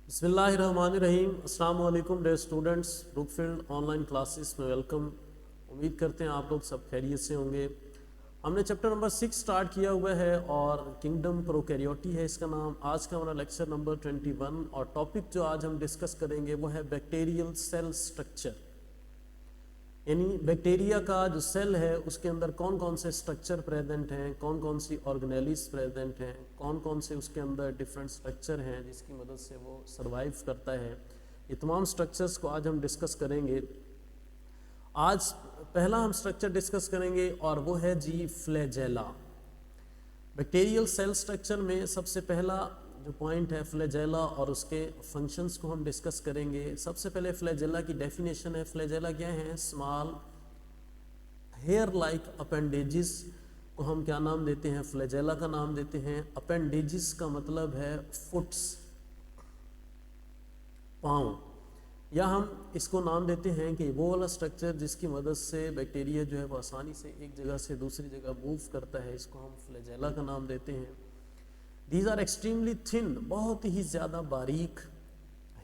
बिस्मिल्लाहिर्रहमानिर्रहीम। अस्सलाम वालेकुम dear students, Brookfield online classes में वेलकम। उम्मीद करते हैं आप लोग सब खैरियत से होंगे। हमने चैप्टर नंबर 6 स्टार्ट किया हुआ है और किंगडम प्रोकैरियोटी है इसका नाम। आज का हमारा लेक्चर नंबर 21 और टॉपिक जो आज हम डिस्कस करेंगे वो है बैक्टीरियल सेल स्ट्रक्चर, यानी बैक्टीरिया का जो सेल है उसके अंदर कौन कौन से स्ट्रक्चर प्रेजेंट हैं, कौन कौन सी ऑर्गेनेलिस प्रेजेंट हैं, कौन कौन से उसके अंदर डिफरेंट स्ट्रक्चर हैं जिसकी मदद से वो सरवाइव करता है। ये तमाम स्ट्रक्चर्स को आज हम डिस्कस करेंगे। आज पहला हम स्ट्रक्चर डिस्कस करेंगे और वो है जी फ्लैजेला। बैक्टीरियल सेल स्ट्रक्चर में सबसे पहला जो पॉइंट है फ्लैजेला और उसके फंक्शंस को हम डिस्कस करेंगे। सबसे पहले फ्लैजेला की डेफिनेशन है। फ्लैजेला क्या है? स्मॉल हेयर लाइक अपेंडेजेस को हम क्या नाम देते हैं? फ्लैजेला का नाम देते हैं। अपेंडेजेस का मतलब है फुट्स, पाँव, या हम इसको नाम देते हैं कि वो वाला स्ट्रक्चर जिसकी मदद से बैक्टीरिया जो है वो आसानी से एक जगह से दूसरी जगह मूव करता है, इसको हम फ्लैजेला का नाम देते हैं। दीज आर एक्सट्रीमली थिन, बहुत ही ज़्यादा बारीक,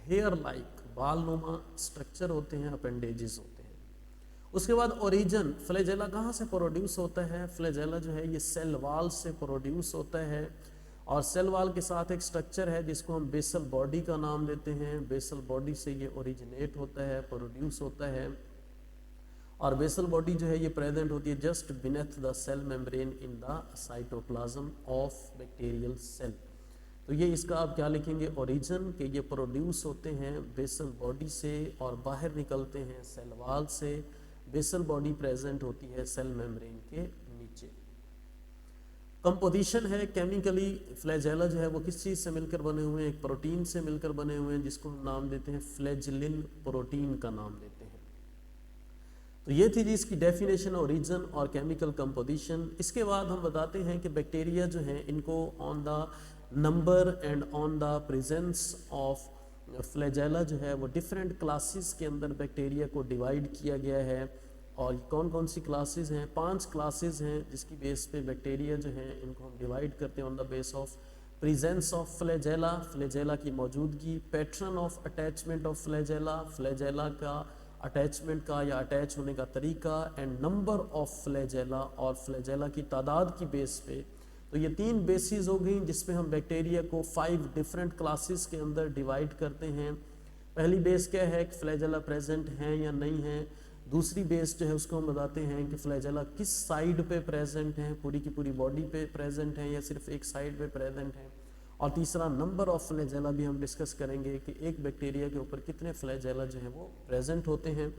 हेयर लाइक, बाल नुमा स्ट्रक्चर होते हैं, अपेंडेजेस होते हैं। उसके बाद ओरिजिन, फ्लैजेला कहाँ से प्रोड्यूस होता है? फ्लैजेला जो है ये सेल वाल से प्रोड्यूस होता है और सेल वाल के साथ एक स्ट्रक्चर है जिसको हम बेसल बॉडी का नाम देते हैं। बेसल बॉडी से ये ओरिजिनेट होता है, प्रोड्यूस होता है और बेसल बॉडी जो है ये प्रेजेंट होती है just beneath the cell membrane in the cytoplasm of bacterial cell. तो ये इसका आप क्या लिखेंगे? ओरिजिन, कि ये प्रोड्यूस होते हैं बेसल बॉडी से और बाहर निकलते हैं सेल वाल से। बेसल बॉडी प्रेजेंट होती है सेल मेम्ब्रेन के नीचे। कंपोजिशन है केमिकली, फ्लैजेला जो है वो किस चीज़ से मिलकर बने हुए हैं? एक प्रोटीन से मिलकर बने हुए हैं जिसको हम नाम देते हैं फ्लैजिलिन प्रोटीन का नाम देते हैं। तो ये थी जी इसकी डेफिनेशन, ओरिजिन और केमिकल कंपोजिशन। इसके बाद हम बताते हैं कि बैक्टीरिया जो हैं इनको on the number and on the presence of flagella जो है वो डिफरेंट क्लासेस के अंदर बैक्टीरिया को डिवाइड किया गया है। और कौन कौन सी क्लासेस हैं? 5 क्लासेस हैं जिसकी बेस पे बैक्टीरिया जो हैं इनको हम डिवाइड करते हैं on the base of presence of flagella, flagella की मौजूदगी, pattern of attachment of flagella, flagella का अटैचमेंट का या अटैच होने का तरीका, एंड नंबर ऑफ फ्लैजेला, और फ्लैजेला की तादाद की बेस पे। तो ये 3 बेसिस हो गई जिसपे हम बैक्टीरिया को 5 डिफरेंट क्लासेस के अंदर डिवाइड करते हैं। पहली बेस क्या है कि फ्लैजेला प्रेजेंट हैं या नहीं है। दूसरी बेस जो है उसको हम बताते हैं कि फ्लैजेला किस साइड पे प्रेजेंट हैं, पूरी की पूरी बॉडी पे प्रेजेंट हैं या सिर्फ एक साइड पे प्रेजेंट हैं। और तीसरा नंबर ऑफ फ्लैजेला भी हम डिस्कस करेंगे कि एक बैक्टीरिया के ऊपर कितने फ्लैजेला जो है वो प्रेजेंट होते हैं।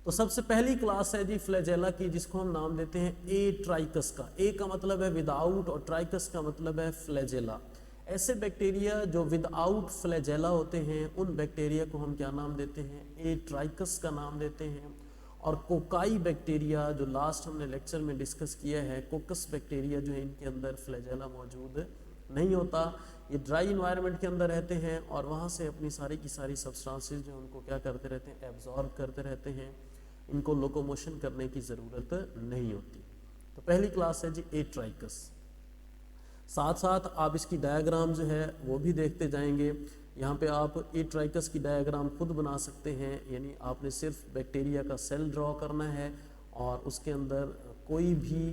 तो सबसे पहली क्लास है जी फ्लैजेला की जिसको हम नाम देते हैं ए ट्राइकस का। ए का मतलब है विदाउट और ट्राइकस का मतलब है फ्लैजेला। ऐसे बैक्टीरिया जो विदाउट फ्लैजेला होते हैं उन बैक्टीरिया को हम क्या नाम देते हैं? ए ट्राइकस का नाम देते हैं। और कोकाई बैक्टीरिया जो लास्ट हमने लेक्चर में डिस्कस किया है, कोकस बैक्टीरिया जो है इनके अंदर फ्लैजेला मौजूद नहीं होता। ये ड्राई इन्वायरमेंट के अंदर रहते हैं और वहाँ से अपनी सारी की सारी सब्सटेंसेस जो उनको क्या करते रहते हैं? एब्जॉर्ब करते रहते हैं। इनको लोकोमोशन करने की ज़रूरत नहीं होती। तो पहली क्लास है जी ए ट्राइकस। साथ साथ आप इसकी डायग्राम जो है वो भी देखते जाएंगे। यहाँ पे आप ए ट्राइकस की डायग्राम खुद बना सकते हैं, यानी आपने सिर्फ बैक्टीरिया का सेल ड्रॉ करना है और उसके अंदर कोई भी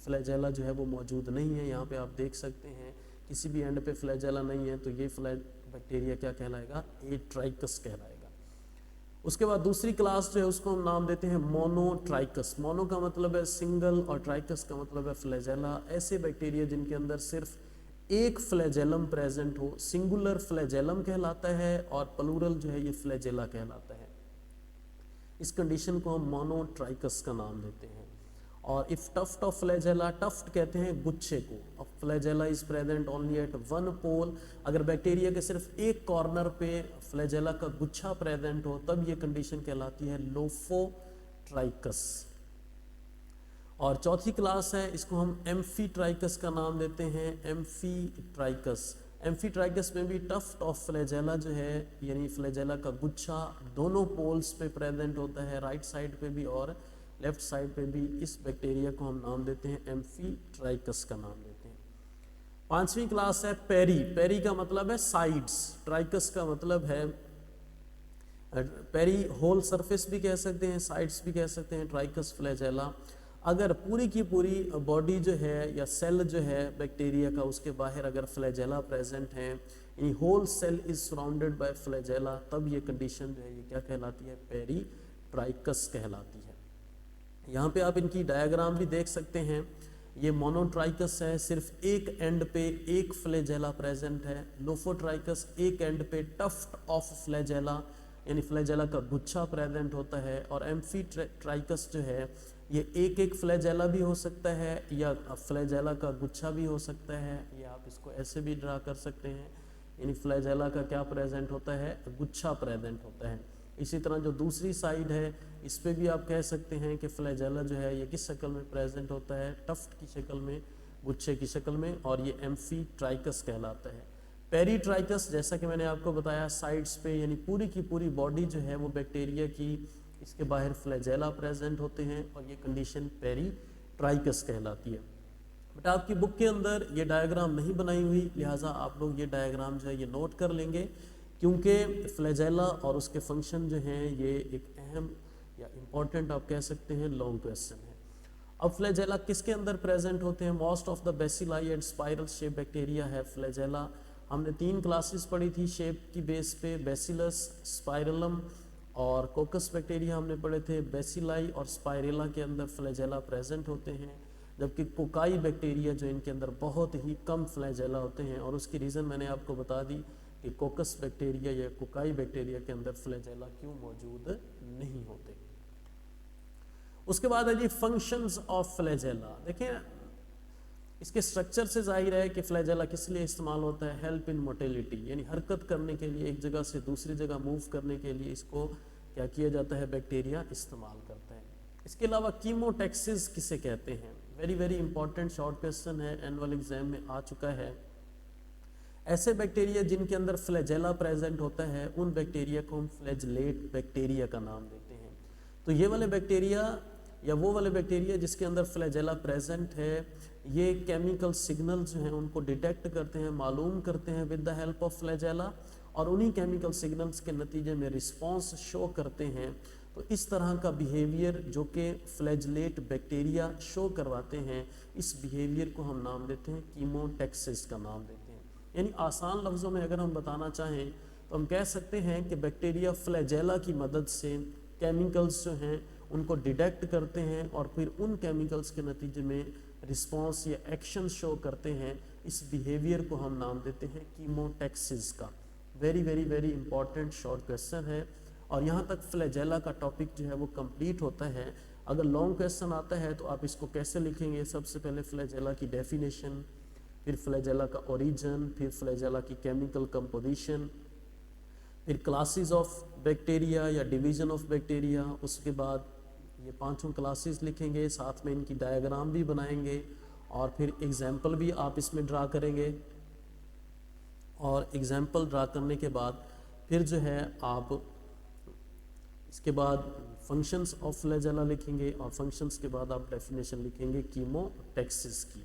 फ्लैजेला जो है वो मौजूद नहीं है। यहाँ पे आप देख सकते हैं किसी भी एंड पे फ्लैजेला नहीं है, तो ये बैक्टीरिया क्या कहलाएगा? ए ट्राइकस कहलाएगा। उसके बाद दूसरी क्लास जो है उसको हम नाम देते हैं मोनोट्राइकस। मोनो का मतलब है सिंगल और ट्राइकस का मतलब है फ्लैजेला। ऐसे बैक्टीरिया जिनके अंदर सिर्फ एक फ्लैजेलम प्रेजेंट हो, सिंगुलर फ्लैजेलम कहलाता है और प्लूरल जो है ये फ्लैजेला कहलाता है। इस कंडीशन को हम मोनोट्राइकस का नाम देते हैं। और if tuft of flagella, tuft कहते हैं गुच्छे को, flagella is present only at one pole. अगर बैक्टीरिया के सिर्फ एक कॉर्नर पे फ्लैजेला का गुच्छा प्रेजेंट हो तब ये कंडीशन कहलाती है लोफोट्राइकस। और चौथी क्लास है, इसको हम एम्फीट्राइकस का नाम देते हैं, एम्फीट्राइकस। एम्फीट्राइकस में भी टफ्ट ऑफ फ्लैजेला जो है यानी फ्लैजेला का गुच्छा दोनों पोल्स पे प्रेजेंट होता है, राइट साइड पे भी और लेफ्ट साइड पे भी। इस बैक्टीरिया को हम नाम देते हैं एम्फीट्राइकस का नाम देते हैं। 5वीं क्लास है पेरी। पेरी का मतलब है साइड्स, ट्राइकस का मतलब है पेरी होल सरफेस भी कह सकते हैं, साइड्स भी कह सकते हैं, ट्राइकस फ्लैजेला। अगर पूरी की पूरी बॉडी जो है या सेल जो है बैक्टीरिया का उसके बाहर अगर फ्लैजेला प्रेजेंट है, यानी whole cell is surrounded by flagella, तब ये कंडीशन जो है ये क्या कहलाती है, पेरी ट्राइकस कहलाती है। यहाँ पे आप इनकी डायग्राम भी देख सकते हैं। ये मोनोट्राइकस है, सिर्फ एक एंड पे एक फ्लैजेला प्रेजेंट है। लोफोट्राइकस एक एंड पे टफ्ट ऑफ फ्लैजेला यानी फ्लैजेला का गुच्छा प्रेजेंट होता है। और एम्फीट्राइकस जो है ये एक एक फ्लैजेला भी हो सकता है या फ्लैजेला का गुच्छा भी हो सकता है। ये आप इसको ऐसे भी ड्रा कर सकते हैं, यानी फ्लैजेला का क्या प्रेजेंट होता है, गुच्छा प्रेजेंट होता है। इसी तरह जो दूसरी साइड है इस पे भी आप कह सकते हैं कि फ्लैजेला जो है ये किस शक्ल में प्रेजेंट होता है, टफ्ट की शक्ल में, गुच्छे की शक्ल में, और ये एम्फीट्राइकस कहलाता है। पेरीट्राइकस जैसा कि मैंने आपको बताया साइड्स पे यानी पूरी की पूरी बॉडी जो है वो बैक्टीरिया की, इसके बाहर फ्लैजेला प्रेजेंट होते हैं और ये कंडीशन पेरीट्राइकस कहलाती है। बट आपकी बुक के अंदर ये डायग्राम नहीं बनाई हुई, लिहाजा आप लोग ये डायग्राम जो है ये नोट कर लेंगे, क्योंकि फ्लैजेला और उसके फंक्शन जो हैं ये एक अहम या इम्पॉर्टेंट आप कह सकते हैं लॉन्ग क्वेश्चन है। अब फ्लैजेला किसके अंदर प्रेजेंट होते हैं? Most of the bacilli and spiral shape bacteria है फ्लैजेला। हमने 3 क्लासेस पढ़ी थी शेप की बेस पे, बेसिलस, स्पाइरलम और कोकस बैक्टीरिया हमने पढ़े थे। बेसिलाई और स्पाइरेला के अंदर फ्लैजेला प्रेजेंट होते हैं, जबकि कोकाई बैक्टीरिया जो इनके अंदर बहुत ही कम फ्लैजेला होते हैं। और उसकी रीज़न मैंने आपको बता दी कि कोकस बैक्टीरिया या कोकाई बैक्टीरिया के अंदर फ्लैजेला क्यों मौजूद नहीं होते। उसके बाद है जी फंक्शंस ऑफ फ्लैजेला। देखिए इसके स्ट्रक्चर से जाहिर है कि फ्लैजेला किस लिए इस्तेमाल होता है, हेल्प इन मोटिलिटी, यानी हरकत करने के लिए, एक जगह से दूसरी जगह मूव करने के लिए इसको क्या किया जाता है, बैक्टीरिया इस्तेमाल करता है। इसके अलावा कीमोटैक्सिस किसे कहते हैं, very very important short question है, एनुअल एग्जाम में आ चुका है। ऐसे बैक्टीरिया जिनके अंदर फ्लैजेला प्रेजेंट होता है उन बैक्टीरिया को हम फ्लैजलेट बैक्टीरिया का नाम देते हैं। तो ये वाले बैक्टीरिया या वो वाले बैक्टीरिया जिसके अंदर फ्लैजेला प्रेजेंट है, ये केमिकल सिग्नल जो हैं उनको डिटेक्ट करते हैं, मालूम करते हैं with the help of flagella, और उन्हीं केमिकल सिग्नल्स के नतीजे में रिस्पॉन्स शो करते हैं। तो इस तरह का बिहेवियर जो कि फ्लैजलेट बैक्टीरिया शो करवाते हैं, इस बिहेवियर को हम नाम देते हैं कीमोटैक्सिस का नाम देते हैं। यानी आसान लफ्ज़ों में अगर हम बताना चाहें तो हम कह सकते हैं कि बैक्टीरिया फ्लैजेला की मदद से केमिकल्स जो हैं उनको डिटेक्ट करते हैं और फिर उन केमिकल्स के नतीजे में रिस्पॉन्स या एक्शन शो करते हैं। इस बिहेवियर को हम नाम देते हैं कीमोटैक्सिस का। Very very very important short question है, और यहाँ तक फ्लैजेला का टॉपिक जो है वो कंप्लीट होता है। अगर लॉन्ग क्वेश्चन आता है तो आप इसको कैसे लिखेंगे, सबसे पहले फ्लैजेला की डेफिनेशन, फिर फ्लैजेला का ओरिजिन, फिर फ्लैजेला की केमिकल कंपोजिशन, फिर क्लासेस ऑफ बैक्टीरिया या डिवीजन ऑफ बैक्टीरिया, उसके बाद ये 5 क्लासेस लिखेंगे, साथ में इनकी डायग्राम भी बनाएंगे और फिर एग्जाम्पल भी आप इसमें ड्रा करेंगे। और एग्जाम्पल ड्रा करने के बाद फिर जो है आप इसके बाद फंक्शंस ऑफ फ्लैजेला लिखेंगे और फंक्शंस के बाद आप डेफिनेशन लिखेंगे कीमोटैक्सिस की।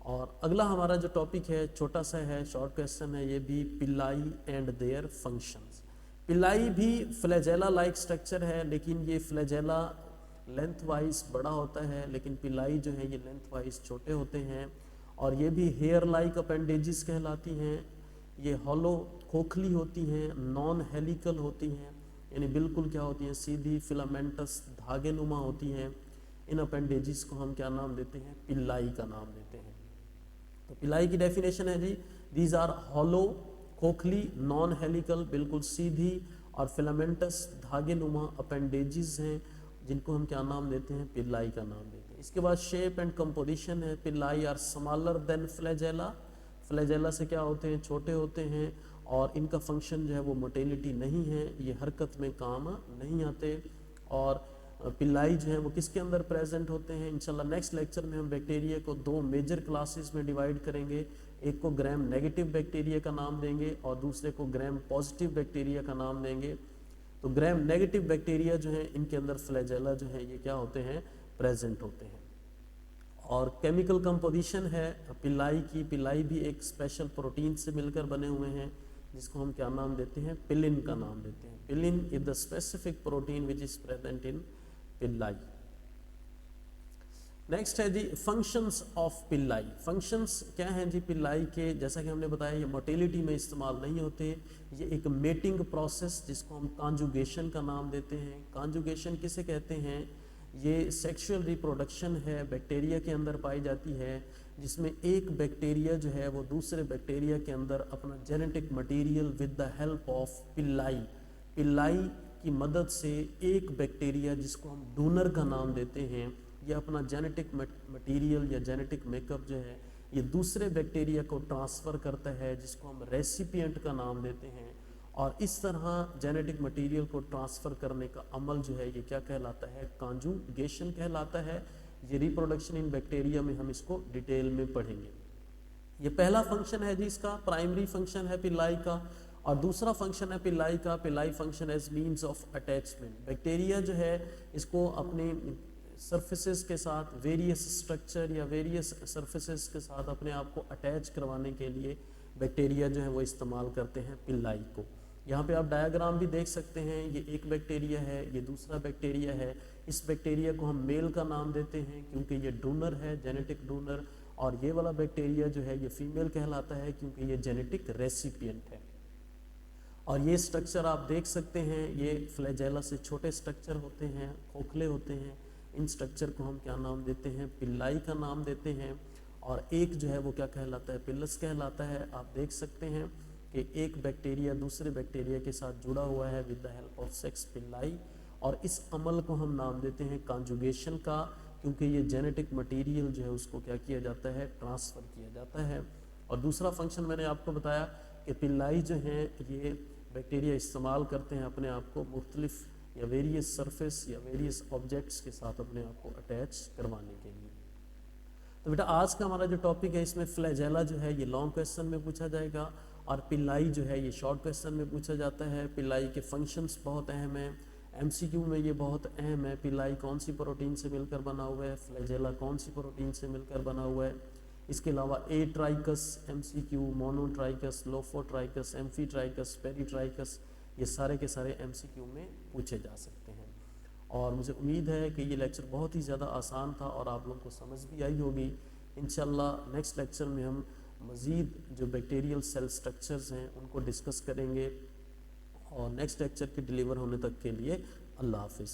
और अगला हमारा जो टॉपिक है छोटा सा है, शॉर्ट क्वेश्चन है, ये भी पिलाई एंड देयर फंक्शंस। पिलाई भी फ्लैजेला लाइक स्ट्रक्चर है, लेकिन ये फ्लैजेला लेंथ वाइज बड़ा होता है, लेकिन पिलाई जो है ये लेंथ वाइज छोटे होते हैं। और ये भी हेयर लाइक अपेंडेजेस कहलाती हैं। ये हॉलो खोखली होती हैं, नॉन हेलिकल होती हैं, यानी बिल्कुल क्या होती हैं, सीधी फिलामेंटस धागे नुमा होती हैं। इन अपेंडेजेस को हम क्या नाम देते हैं, पिलाई का नाम देते हैं। तो पिलाई की डेफिनेशन है जी, दीज आर हॉलो खोखली नॉन हेलिकल बिल्कुल सीधी और फिलामेंटस धागे नुमा अपेंडेजेस हैं, जिनको हम क्या नाम देते हैं, पिलाई का नाम देते हैं। इसके बाद शेप एंड कंपोजिशन है, pili are smaller than flagella, flagella से क्या होते हैं, छोटे होते हैं, और इनका फंक्शन जो है वो मोटिलिटी नहीं है, ये हरकत में काम नहीं आते। और पिलाई जो है वो किसके अंदर प्रेजेंट होते हैं, इंशाल्लाह नेक्स्ट लेक्चर में हम बैक्टीरिया को 2 मेजर क्लासेस में डिवाइड करेंगे। एक को ग्राम नेगेटिव बैक्टीरिया का नाम देंगे और दूसरे को ग्राम पॉजिटिव बैक्टीरिया का नाम देंगे। तो ग्राम नेगेटिव बैक्टीरिया जो है इनके अंदर फ्लैजेला जो है ये क्या होते हैं, प्रेजेंट होते हैं। और केमिकल कंपोजिशन है पिल्लाई की, पिल्लाई भी एक स्पेशल प्रोटीन से मिलकर बने हुए हैं जिसको हम क्या नाम देते हैं, पिलिन का नाम देते हैं। Pilin is the specific protein which is present in pili. Next है जी फंक्शंस ऑफ पिल्लाई। फंक्शंस क्या हैं जी पिल्लाई के, जैसा कि हमने बताया ये मोटिलिटी में इस्तेमाल नहीं होते, ये एक मेटिंग प्रोसेस जिसको हम कॉन्जुगेशन का नाम देते हैं। कॉन्जुगेशन किसे कहते हैं, ये सेक्सुअल रिप्रोडक्शन है, बैक्टीरिया के अंदर पाई जाती है, जिसमें एक बैक्टीरिया जो है वो दूसरे बैक्टीरिया के अंदर अपना genetic material with the help of Pillai, Pillai की मदद से एक बैक्टीरिया जिसको हम डोनर का नाम देते हैं, ये अपना जेनेटिक मटेरियल या जेनेटिक मेकअप जो है ये दूसरे बैक्टीरिया को ट्रांसफ़र करता है जिसको हम रेसिपिएंट का नाम देते हैं। और इस तरह जेनेटिक मटेरियल को ट्रांसफ़र करने का अमल जो है ये क्या कहलाता है, कॉन्जुगेशन कहलाता है। ये रिप्रोडक्शन इन बैक्टीरिया में हम इसको डिटेल में पढ़ेंगे। ये पहला फंक्शन है जी इसका, प्राइमरी फंक्शन है पिल्लाई का। और दूसरा फंक्शन है पिल्लाई का, pili function as means of attachment. Bacteria जो है इसको अपने सरफेसेस के साथ वेरियस स्ट्रक्चर या वेरियस सरफेसेस के साथ अपने आप को अटैच करवाने के लिए बैक्टीरिया जो है वो इस्तेमाल करते हैं पिल्लाई को। यहाँ पे आप डायग्राम भी देख सकते हैं, ये एक बैक्टीरिया है, ये दूसरा बैक्टीरिया है। इस बैक्टीरिया को हम मेल का नाम देते हैं क्योंकि ये डोनर है, जेनेटिक डोनर, और ये वाला बैक्टीरिया जो है ये फीमेल कहलाता है क्योंकि ये जेनेटिक रेसिपिएंट है। और ये स्ट्रक्चर आप देख सकते हैं, ये फ्लैजेला से छोटे स्ट्रक्चर होते हैं, खोखले होते हैं। इन स्ट्रक्चर को हम क्या नाम देते हैं, पिल्लाई का नाम देते हैं। और एक जो है वो क्या कहलाता है, पिलस कहलाता है। आप देख सकते हैं कि एक बैक्टीरिया दूसरे बैक्टीरिया के साथ जुड़ा हुआ है with the help of sex Pillai, और इस अमल को हम नाम देते हैं कॉन्जुगेशन का, क्योंकि ये जेनेटिक मटेरियल जो है उसको क्या किया जाता है, ट्रांसफ़र किया जाता है। और दूसरा फंक्शन मैंने आपको बताया कि पिल्लाई जो हैं ये बैक्टीरिया इस्तेमाल करते हैं अपने आप को मुख्तलिफ या वेरियस सरफेस या वेरियस ऑब्जेक्ट्स के साथ अपने आप को अटैच करवाने के लिए। तो बेटा आज का हमारा जो टॉपिक है इसमें फ्लैजेला जो है ये लॉन्ग क्वेश्चन में पूछा जाएगा, और पिल्लाई जो है ये शॉर्ट क्वेश्चन में पूछा जाता है। पिल्लाई के फंक्शंस बहुत अहम हैं, एमसीक्यू में ये बहुत अहम है। पिल्लाई कौन सी प्रोटीन से मिलकर बना हुआ है, फ्लैजेला कौन सी प्रोटीन से मिलकर बना हुआ है। इसके अलावा atrichous MCQ, monotrichous, lophotrichous, amphitrichous, peritrichous, ये सारे के सारे एमसीक्यू में पूछे जा सकते हैं। और मुझे उम्मीद है कि ये लेक्चर बहुत ही ज़्यादा आसान था और आप लोगों को समझ भी आई होगी। इंशाल्लाह नेक्स्ट लेक्चर में हम मज़ीद जो बैक्टीरियल सेल स्ट्रक्चर्स हैं उनको डिस्कस करेंगे। और नेक्स्ट लेक्चर के डिलीवर होने तक के लिए अल्लाह हाफिज़।